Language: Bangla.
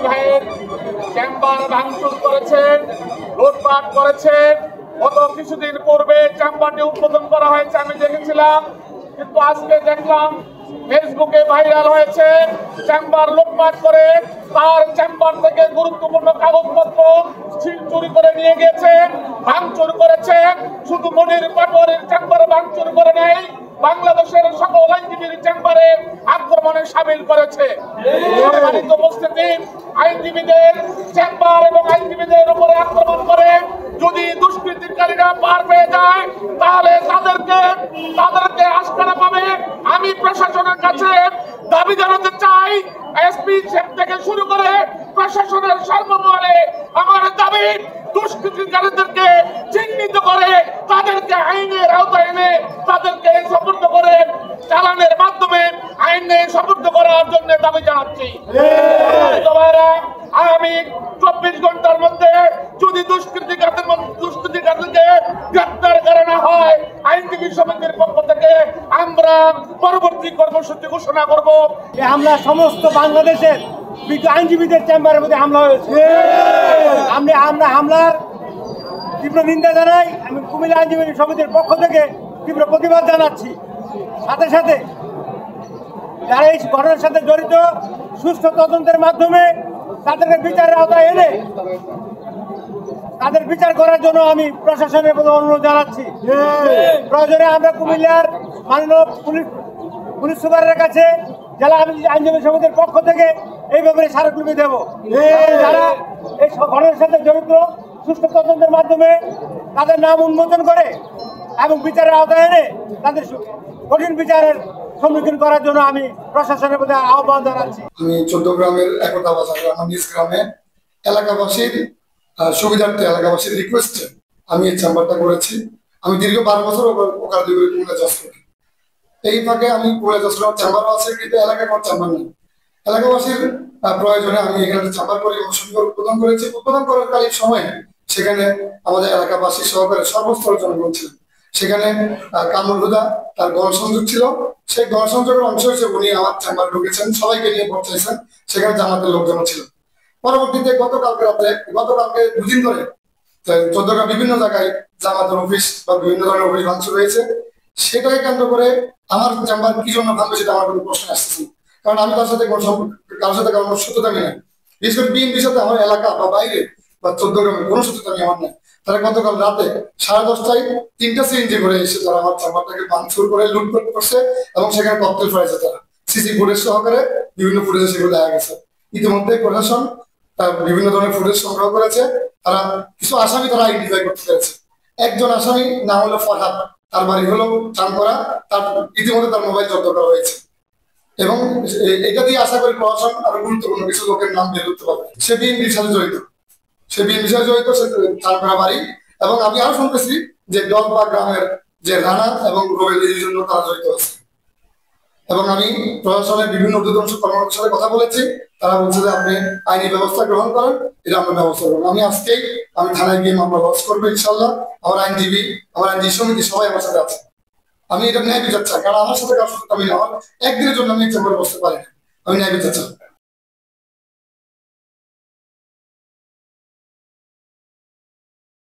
ভাইয়ের চেম্বার ভাঙচুর করেছেন, লুটপাট করেছেন। গত কিছুদিন পূর্বে চেম্বারটি উদ্বোধন করা হয়েছে, আমি দেখেছিলাম। কিন্তু আজকে দেখলাম ফেসবুকে ভাইরাল হয়েছে চেম্বার লুটপাট করে তার চেম্বার থেকে গুরুত্বপূর্ণ কাগজপত্র চুরি করে নিয়ে গেছেন, ভাঙচুর করেছেন। শুধু মনির পাটোয়ারির চেম্বারে ভাঙচুর করে নেই, বাংলাদেশের সকল আইনজীবীর চেম্বারে আক্রমণে সামিল করেছে। সম্মানিত উপস্থিতি, আইনজীবীদের চেম্বার এবং আইনজীবীদের উপরে আক্রমণ করে যদি দুষ্কৃতিকারীরা পার পেয়ে যায় তাহলে তাদেরকে আশকারা পাবে। আমি প্রশাসনের কাছে দাবি জানাতে চাই, এসপি থেকে শুরু করে প্রশাসনের সর্বমহলে আমার দাবি, দুষ্কৃতিকারীদেরকে চিহ্নিত করে তাদেরকে আইনের আওতায় এনে তাদেরকে সুপর্দ করে চালানের মাধ্যমে আইনে সুপর্দ করার জন্য দাবি জানাচ্ছি। আগামী 24 ঘন্টার মধ্যে যদি দুষ্কৃতিকারীকে গ্রেপ্তার করা না হয়, আইনজীবী সমিতির পক্ষ থেকে আমরা পরবর্তী কর্মসূচি ঘোষণা করব। আমরা সমস্ত বাংলাদেশের আইনজীবীদের চেম্বারের মধ্যে হামলা হয়েছে। আমরা হামলার তীব্র নিন্দা জানাই। আমি কুমিল্লা আইনজীবী সমিতির পক্ষ থেকে তীব্র প্রতিবাদ জানাচ্ছি। সাথে সাথে যারা এই ঘটনার সাথে জড়িত সুষ্ঠু তদন্তের মাধ্যমে তাদেরকে বিচারের আওতায় এনে তাদের বিচার করার জন্য আমি প্রশাসনের প্রতি অনুরোধ জানাচ্ছি। প্রয়োজনে আমরা কুমিল্লার মাননীয় পুলিশ সুপারের কাছে জেলা আইনজীবী সমিতির পক্ষ থেকে এই ব্যাপারে স্মারকলিপি দেব। যারা এই ঘটনার সাথে জড়িত সুষ্ঠু তদন্তের মাধ্যমে তাদের নাম উন্মোচন করে এবং বিচারের আওতায় এনে তাদের কঠিন বিচারের সম্মুখীন করার জন্য আমি প্রশাসনের প্রতি আহ্বান জানাচ্ছি। আমি 14 গ্রামের একতা বাজার আমার নিজ গ্রামে এলাকাবাসীর সুবিধার্থে এলাকাবাসীর রিকোয়েস্টে আমি এই চেম্বারটা করেছি। আমি দীর্ঘ 12 বছর ওকালতি করে কুমিল্লা জজ করি। এই ফাঁকে আমি কুমিল্লা জজ করার চেম্বারও আছে, কিন্তু এলাকায় কোনো চেম্বার নেই। এলাকাবাসীর প্রয়োজনে আমি এখানে চেম্বার করে উদ্বোধন করেছি। উদ্বোধন করার কালীন সময়ে সেখানে আমাদের এলাকাবাসী সহকারে সর্বস্তরের জনগণ ছিলেন। সেখানে কামরুল হুদা তার গণসংযোগ ছিল, সেই গণসংযোগের অংশ হিসেবে উনি আমার চেম্বার ঢুকেছেন, সবাইকে নিয়ে ভোট চাইছেন। সেখানে জামাতের লোকজন ছিল। পরবর্তীতে গতকালকে 2 দিন ধরে 14 বিভিন্ন জায়গায় জামাতের অফিস বা বিভিন্ন ধরনের অফিস ভাঙচুর হয়েছে। সেটাকে কেন্দ্র করে আমার চেম্বার কি জন্য ভাঙবে সেটা আমার কোনো প্রশ্ন আসছে, কারণ আমি তার সাথে কারোর সাথে কারোর সত্যতা নেই। বিশেষ করে বিএনপির সাথে আমার এলাকা বা বাইরে বা 14 গ্রামের কোনো সত্যতা আমি আমার নেই। তারা গতকাল রাতে 10:30টায় 3টা সিএনজি করে এসে তারা আমার চেম্বারটাকে ভাঙচুর করে লুটপাট করছে এবং সেখানে ককটেল ফেলেছে। তারা সিসি ফুটেজ সহকারে বিভিন্ন ফুটেজে সেগুলো দেখা গেছে। ইতিমধ্যে প্রশাসন বিভিন্ন ধরনের ফুটেজ সংগ্রহ করেছে। তারা কিছু আসামি তারা আইডেন্টিফাই করতে পেরেছে। একজন আসামি নাম হলো ফরহাদ, তার বাড়ি হলো চানকরা। তার ইতিমধ্যে তার মোবাইল জব্দ করা হয়েছে এবং এটা দিয়ে আশা করি প্রশাসন আরো গুরুত্বপূর্ণ কিছু লোকের নাম বের করতে পারবে। সে বিএনপির সাথে জড়িত, সে চানকরা বাড়ি। এবং আমি আরো শুনতেছি যে দলপা গ্রামের যে রানা এবং রুবেল এই জন্য তারা জড়িত আছে। এবং আমি প্রশাসনের বিভিন্ন ঊর্ধ্বতন কর্মকর্তার সাথে কথা বলেছি, তারা বলছে যে আপনি আইনি ব্যবস্থা গ্রহণ করেন, এটা আমরা ব্যবস্থা করবো। আমি আজকেই থানায় গিয়ে মামলা লঞ্চ করবো ইনশাল্লাহ। আমার আইনজীবী সমিতি সবাই আমার সাথে আছে। আমি এটা ন্যায় বিচার চাই, কারণ আমার সাথে কারোর সাথে আমি আমার একদিনের জন্য আমি চেম্বারে বসতে পারি না। আমি ন্যায় বিচার চাই।